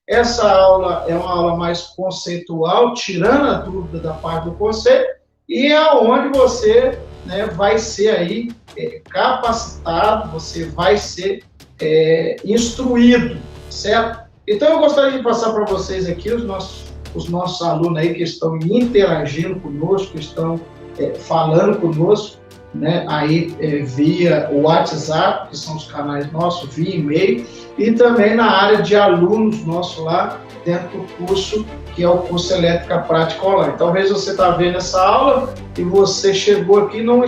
Essa aula é uma aula mais conceitual, tirando a dúvida da parte do conceito, e é onde você, né, vai ser aí capacitado, você vai ser instruído, certo? Então, eu gostaria de passar para vocês aqui os nossos alunos aí que estão interagindo conosco, que estão falando conosco, né, aí via o WhatsApp, que são os canais nossos, via e-mail, e também na área de alunos nossos lá dentro do curso, que é o curso Elétrica Prática Online. Talvez você está vendo essa aula e você chegou aqui e não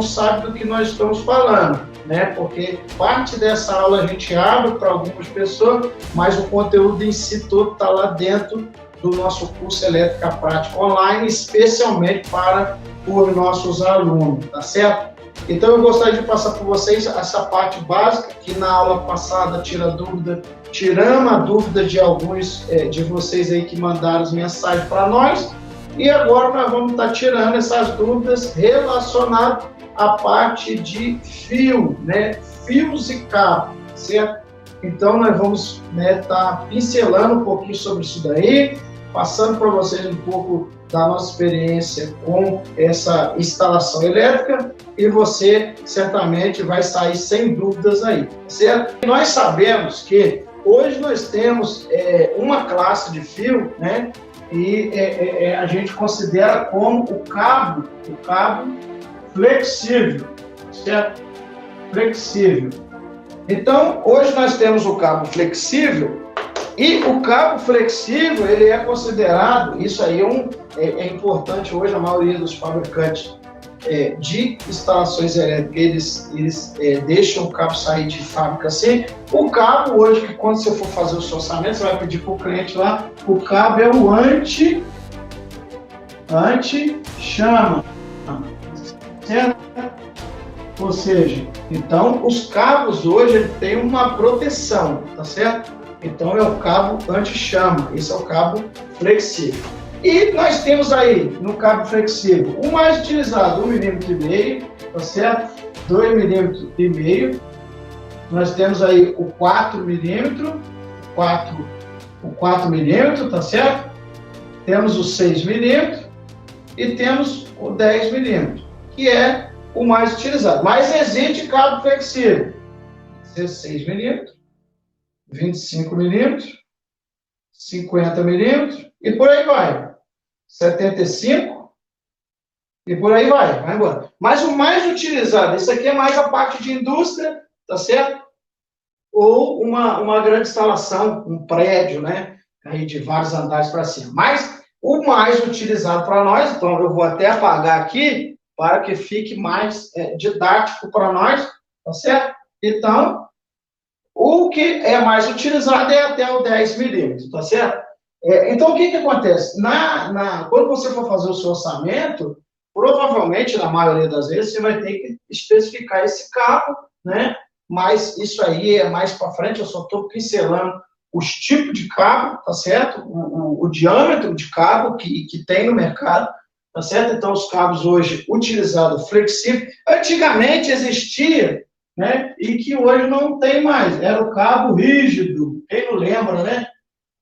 sabe do que nós estamos falando, né? Porque parte dessa aula a gente abre para algumas pessoas, mas o conteúdo em si todo está lá dentro do nosso curso Elétrica Prática Online, especialmente para os nossos alunos, tá certo? Então eu gostaria de passar por vocês essa parte básica, que na aula passada tiramos a dúvida de alguns de vocês aí que mandaram as mensagens para nós, e agora nós vamos estar tirando essas dúvidas relacionadas à parte de fio, né? Fios e cabos, certo? Então nós vamos estar pincelando um pouquinho sobre isso daí, passando para vocês um pouco da nossa experiência com essa instalação elétrica, e você certamente vai sair sem dúvidas aí, certo? E nós sabemos que hoje nós temos uma classe de fio, né? E a gente considera como o cabo flexível, certo? Flexível. Então, hoje nós temos o cabo flexível, e o cabo flexível, ele é considerado, isso aí é importante hoje, a maioria dos fabricantes de instalações elétricas, eles deixam o cabo sair de fábrica assim. O cabo hoje, que quando você for fazer o seu orçamento, você vai pedir para o cliente lá, o cabo é o anti-chama, certo? Ou seja, então os cabos hoje ele tem uma proteção, tá certo? Então é o cabo anti-chama, esse é o cabo flexível. E nós temos aí no cabo flexível o mais utilizado, 1,5 mm, tá certo? 2,5 mm. Nós temos aí o 4 mm, o 4 mm, tá certo? Temos o 6 mm e temos o 10 mm, que é o mais utilizado. Mas existe cabo flexível, 16 mm, 25 milímetros, 50 milímetros, e por aí vai. 75, e por aí vai embora. Mas o mais utilizado, isso aqui é mais a parte de indústria, tá certo? Ou uma grande instalação, um prédio, né? Aí de vários andares para cima. Mas o mais utilizado para nós, então eu vou até apagar aqui, para que fique mais didático para nós, tá certo? Então, o que é mais utilizado é até o 10 milímetros, tá certo? Então, o que acontece? Quando você for fazer o seu orçamento, provavelmente, na maioria das vezes, você vai ter que especificar esse cabo, né? Mas isso aí é mais para frente, eu só estou pincelando os tipos de cabo, tá certo? O diâmetro de cabo que tem no mercado, tá certo? Então, os cabos hoje utilizados flexível, antigamente existia, né? E que hoje não tem mais, era o cabo rígido, quem não lembra, né?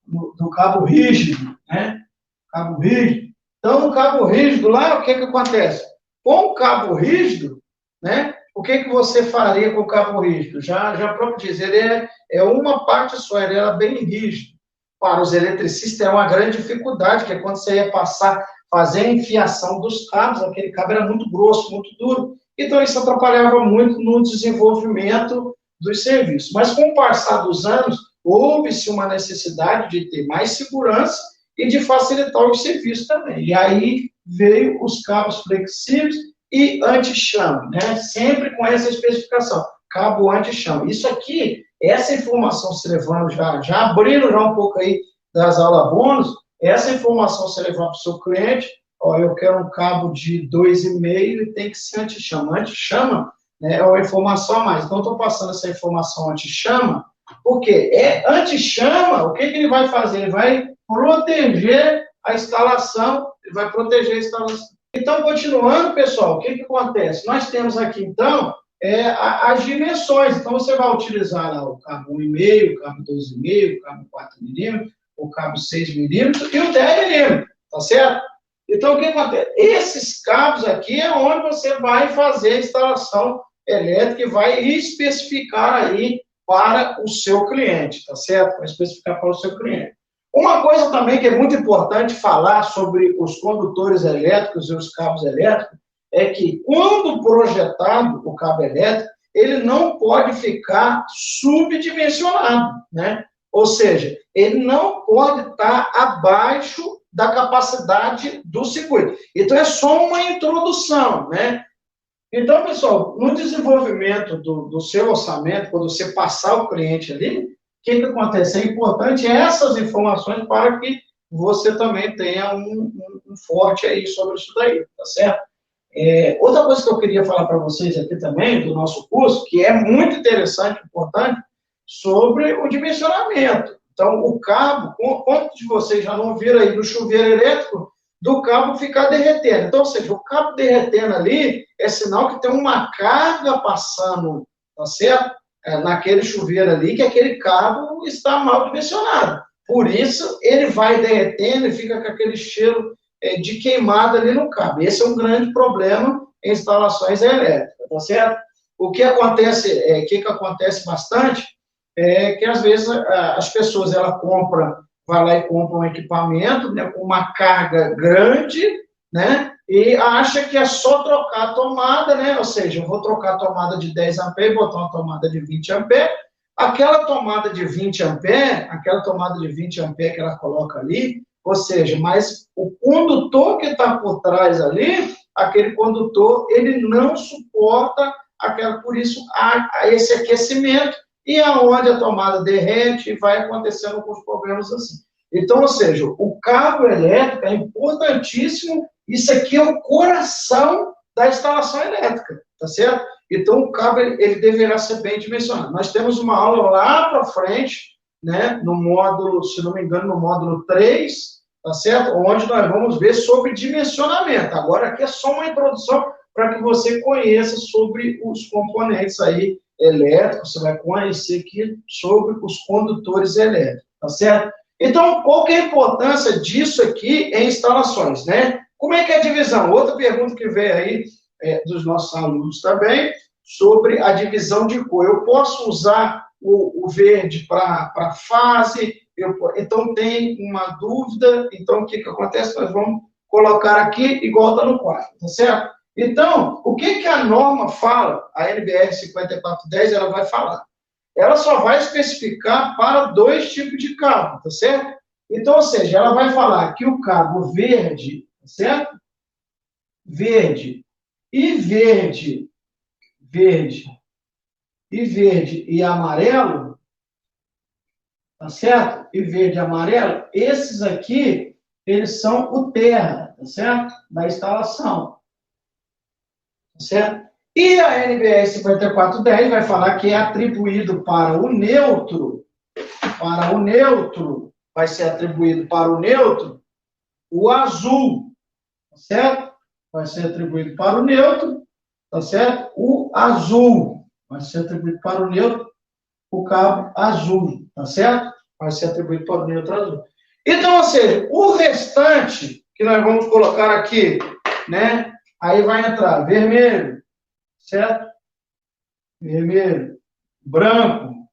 Do cabo rígido, né? Cabo rígido. Então, o cabo rígido lá, o que acontece? Com o cabo rígido, né? O que você faria com o cabo rígido? Já próprio diz, ele é uma parte só, ele é bem rígido. Para os eletricistas é uma grande dificuldade, que é quando você ia fazer a enfiação dos cabos, aquele cabo era muito grosso, muito duro, então isso atrapalhava muito no desenvolvimento dos serviços. Mas com o passar dos anos, houve-se uma necessidade de ter mais segurança e de facilitar os serviços também. E aí veio os cabos flexíveis e anti-chame, né? Sempre com essa especificação, cabo anti-chame. Isso aqui, essa informação você levando já abrindo já um pouco aí das aulas bônus, essa informação você levar para o seu cliente, ó, eu quero um cabo de 2,5 e tem que ser anti-chama. Anti-chama, né, é uma informação a mais. Então, eu estou passando essa informação anti-chama, porque anti-chama, o que ele vai fazer? Ele vai proteger a instalação, ele vai proteger a instalação. Então, continuando, pessoal, o que acontece? Nós temos aqui, então, as dimensões. Então, você vai utilizar lá o cabo 1,5, o cabo 2,5, o cabo 4 milímetros, o cabo 6 milímetros e o 10 milímetros, tá certo? Então, o que acontece? Esses cabos aqui é onde você vai fazer a instalação elétrica e vai especificar aí para o seu cliente, tá certo? Vai especificar para o seu cliente. Uma coisa também que é muito importante falar sobre os condutores elétricos e os cabos elétricos é que, quando projetado o cabo elétrico, ele não pode ficar subdimensionado, né? Ou seja, ele não pode estar abaixo da capacidade do circuito. Então, é só uma introdução, né? Então, pessoal, no desenvolvimento do seu orçamento, quando você passar o cliente ali, o que acontece? É importante essas informações para que você também tenha um forte aí sobre isso daí, tá certo? Outra coisa que eu queria falar para vocês aqui também, do nosso curso, que é muito interessante e importante, sobre o dimensionamento. Então, o cabo, quantos de vocês já não viram aí no chuveiro elétrico, do cabo ficar derretendo? Então, ou seja, o cabo derretendo ali é sinal que tem uma carga passando, tá certo? Naquele chuveiro ali, que aquele cabo está mal dimensionado. Por isso, ele vai derretendo e fica com aquele cheiro de queimada ali no cabo. Esse é um grande problema em instalações elétricas, tá certo? O que acontece bastante é que, às vezes, as pessoas, vai lá e compra um equipamento, né, com uma carga grande, né, e acha que é só trocar a tomada, né, ou seja, eu vou trocar a tomada de 10 amperes e botar uma tomada de 20 amperes, aquela tomada de 20 amperes que ela coloca ali, ou seja, mas o condutor que está por trás ali, aquele condutor, ele não suporta por isso há esse aquecimento, e aonde a tomada derrete, vai acontecendo alguns problemas assim. Então, ou seja, o cabo elétrico é importantíssimo, isso aqui é o coração da instalação elétrica, tá certo? Então, o cabo, ele deverá ser bem dimensionado. Nós temos uma aula lá para frente, né, no módulo, se não me engano, no módulo 3, tá certo? Onde nós vamos ver sobre dimensionamento. Agora, aqui é só uma introdução para que você conheça sobre os componentes aí elétricos, você vai conhecer aqui sobre os condutores elétricos, tá certo? Então, qual que é a importância disso aqui em instalações, né? Como é que é a divisão? Outra pergunta que veio aí dos nossos alunos também, sobre a divisão de cor. Eu posso usar o verde para fase? Então, tem uma dúvida, então o que acontece? Nós vamos colocar aqui igual está no quadro, tá certo? Então, o que a norma fala, a NBR 5410, ela vai falar? Ela só vai especificar para 2 tipos de cabo, tá certo? Então, ou seja, ela vai falar que o cabo verde, tá certo? Verde e amarelo, tá certo? E verde e amarelo, esses aqui, eles são o terra, tá certo? Da instalação. Certo? E a NBR 5410 vai falar que é atribuído para o neutro, vai ser atribuído para o neutro o azul, tá certo? Vai ser atribuído para o neutro, tá certo? O azul, vai ser atribuído para o neutro o cabo azul, tá certo? Vai ser atribuído para o neutro azul. Então, ou seja, o restante que nós vamos colocar aqui, né? Aí vai entrar vermelho, certo? Vermelho, branco.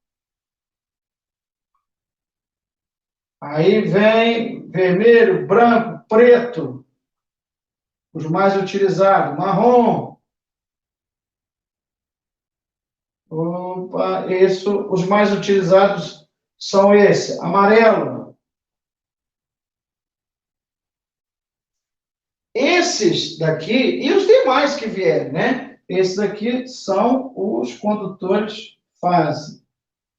Aí vem vermelho, branco, preto. Os mais utilizados, marrom. Opa, os mais utilizados são esses, amarelo. Esses daqui, e os demais que vierem, né? Esses daqui são os condutores fase,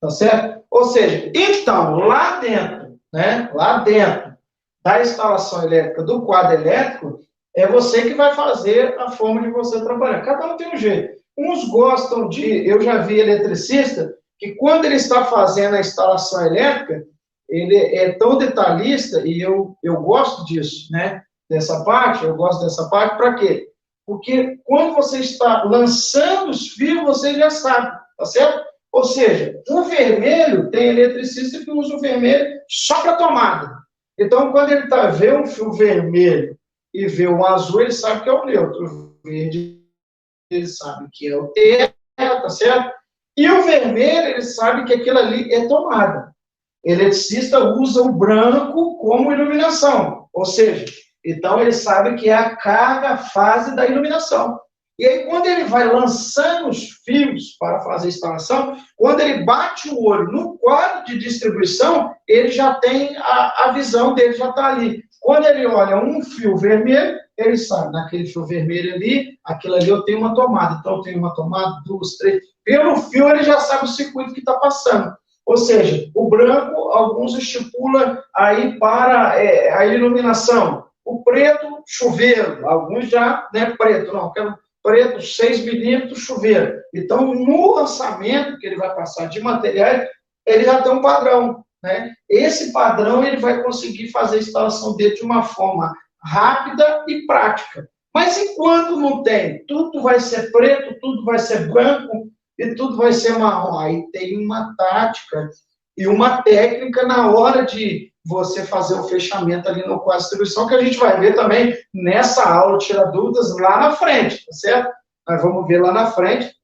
tá certo? Ou seja, então, lá dentro, né? Lá dentro da instalação elétrica, do quadro elétrico, é você que vai fazer a forma de você trabalhar. Cada um tem um jeito. Uns gostam eu já vi eletricista, que quando ele está fazendo a instalação elétrica, ele é tão detalhista, e eu gosto disso, né? Eu gosto dessa parte, para quê? Porque quando você está lançando os fios, você já sabe, tá certo? Ou seja, o vermelho, tem eletricista que usa o vermelho só para tomada. Então, quando ele vê um fio vermelho e vê o azul, ele sabe que é o neutro. O verde, ele sabe que é o terra, tá certo? E o vermelho, ele sabe que aquilo ali é tomada. O eletricista usa o branco como iluminação. Ou seja, então ele sabe que é a carga, a fase da iluminação. E aí, quando ele vai lançando os fios para fazer a instalação, quando ele bate o olho no quadro de distribuição, ele já tem a visão dele, já está ali. Quando ele olha um fio vermelho, ele sabe, naquele fio vermelho ali, aquilo ali eu tenho uma tomada. Então, eu tenho uma tomada, duas, três. Pelo fio, ele já sabe o circuito que está passando. Ou seja, o branco, alguns estipulam aí para a iluminação. O preto, chuveiro. Alguns já, né, preto, não, quero preto, 6 milímetros, chuveiro. Então, no lançamento que ele vai passar de materiais, ele já tem um padrão, né? Esse padrão, ele vai conseguir fazer a instalação dele de uma forma rápida e prática. Mas enquanto não tem, tudo vai ser preto, tudo vai ser branco e tudo vai ser marrom. Aí tem uma tática e uma técnica na hora de você fazer o fechamento ali no quadro de distribuição, que a gente vai ver também nessa aula, tira dúvidas, lá na frente, tá certo? Nós vamos ver lá na frente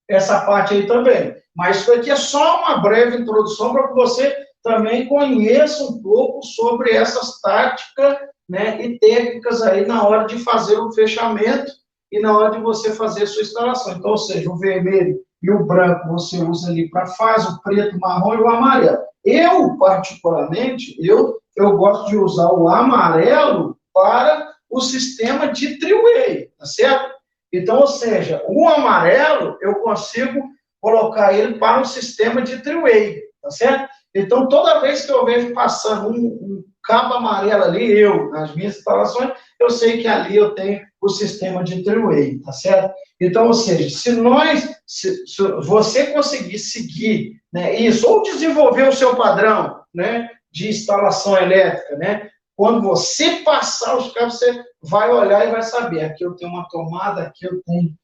essa parte aí também. Mas isso aqui é só uma breve introdução para que você também conheça um pouco sobre essas táticas, né, e técnicas aí na hora de fazer o fechamento e na hora de você fazer a sua instalação. Então, ou seja, o vermelho e o branco você usa ali para fase, o preto, o marrom e o amarelo. Eu, particularmente, eu gosto de usar o amarelo para o sistema de three-way, tá certo? Então, ou seja, o amarelo eu consigo colocar ele para um sistema de three-way, tá certo? Então, toda vez que eu vejo passando um cabo amarelo ali, nas minhas instalações, eu sei que ali eu tenho o sistema de three-way, tá certo? Então, ou seja, se você conseguir seguir, né, isso, ou desenvolver o seu padrão, né, de instalação elétrica, né, quando você passar os cabos, você vai olhar e vai saber, aqui eu tenho uma tomada, aqui eu tenho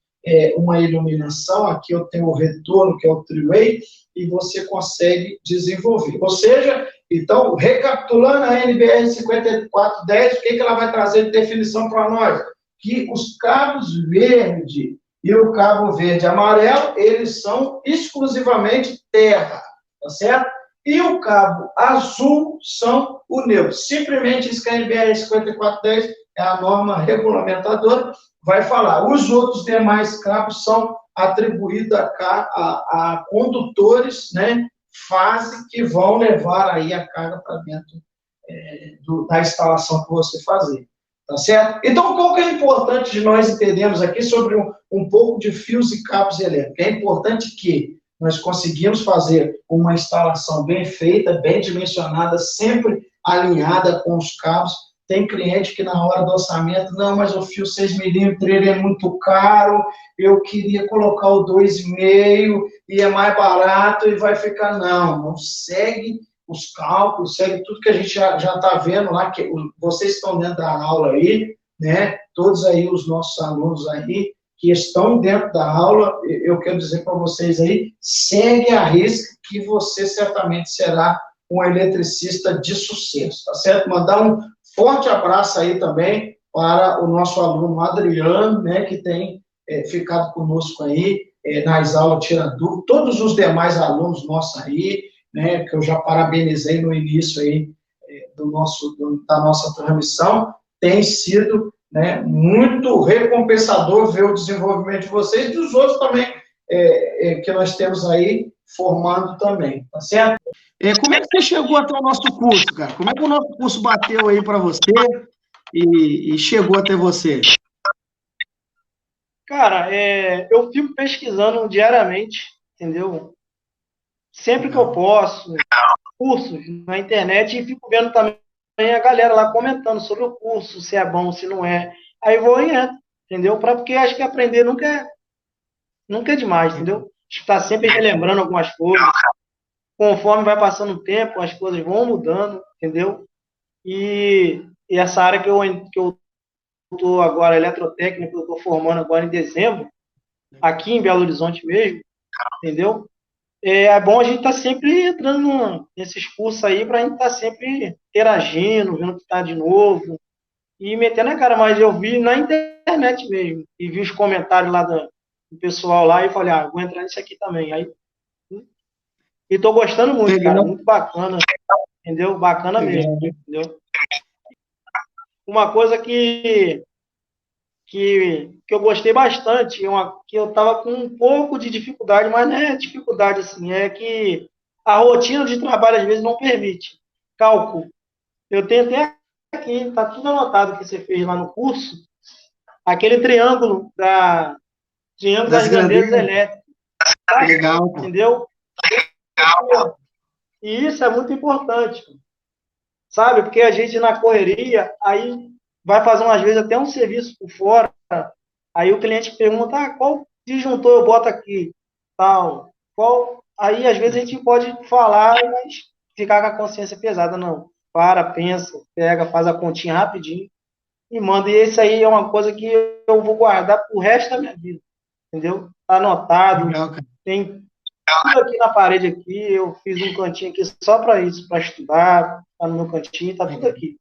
uma iluminação, aqui eu tenho o retorno, que é o three-way, e você consegue desenvolver. Ou seja, então, recapitulando a NBR 5410, o que ela vai trazer de definição para nós? Que os cabos verde e o cabo verde e amarelo, eles são exclusivamente terra, tá certo? E o cabo azul são o neutro. Simplesmente isso que a NBR 5410 é a norma regulamentadora, vai falar. Os outros demais cabos são atribuídos a condutores, né, fase que vão levar aí a carga para dentro da instalação que você fazer. Tá certo? Então, qual que é importante de nós entendermos aqui sobre um pouco de fios e cabos elétricos? É importante que nós conseguimos fazer uma instalação bem feita, bem dimensionada, sempre alinhada com os cabos. Tem cliente que na hora do orçamento, não, mas o fio 6 milímetros ele é muito caro, eu queria colocar o 2,5 e é mais barato e vai ficar, não segue os cálculos, segue tudo que a gente já está vendo lá, que vocês estão dentro da aula aí, né? Todos aí os nossos alunos aí, que estão dentro da aula, eu quero dizer para vocês aí, segue a risca que você certamente será um eletricista de sucesso, tá certo? Mandar um forte abraço aí também para o nosso aluno Adriano, né, que tem ficado conosco aí nas aulas Tira Dúvida, todos os demais alunos nossos aí, né, que eu já parabenizei no início aí da nossa transmissão, tem sido, né, muito recompensador ver o desenvolvimento de vocês e dos outros também que nós temos aí formando também, tá certo? Como é que você chegou até o nosso curso, cara? Como é que o nosso curso bateu aí para você e chegou até você? Cara, eu fico pesquisando diariamente, entendeu? Sempre que eu posso, cursos na internet, e fico vendo também a galera lá comentando sobre o curso, se é bom, se não é. Aí eu vou e entro, entendeu? Porque acho que aprender nunca é demais, entendeu? Está sempre relembrando algumas coisas. Conforme vai passando o tempo, as coisas vão mudando, entendeu? E essa área que eu estou agora, eletrotécnica, eu estou formando agora em dezembro, aqui em Belo Horizonte mesmo, entendeu? é bom a gente estar sempre entrando nesses cursos aí para a gente estar sempre interagindo, vendo o que está de novo e metendo a cara. Mas eu vi na internet mesmo e vi os comentários lá do pessoal lá e falei, vou entrar nisso aqui também. Aí, e tô gostando muito, cara, Legal, muito bacana, entendeu? Bacana mesmo, legal. entendeu? Uma coisa que eu gostei bastante, que eu estava com um pouco de dificuldade, mas não é dificuldade assim, é que a rotina de trabalho às vezes não permite. Cálculo. Eu tenho até aqui, está tudo anotado que você fez lá no curso, aquele triângulo Das das grandezas grandezas, elétricas, legal, pô. entendeu? E isso é muito importante, sabe? Porque a gente na correria, aí vai fazer umas vezes até um serviço por fora. Aí o cliente pergunta, qual disjuntor eu boto aqui? Tal. Qual? Aí, às vezes, a gente pode falar, mas ficar com a consciência pesada. Não. Para, pensa, pega, faz a continha rapidinho e manda. E isso aí é uma coisa que eu vou guardar pro resto da minha vida. Entendeu? Tá anotado. Legal, cara. Tem tudo aqui na parede aqui. Eu fiz um cantinho aqui só para isso, para estudar. Tá no meu cantinho, tá tudo Legal. aqui.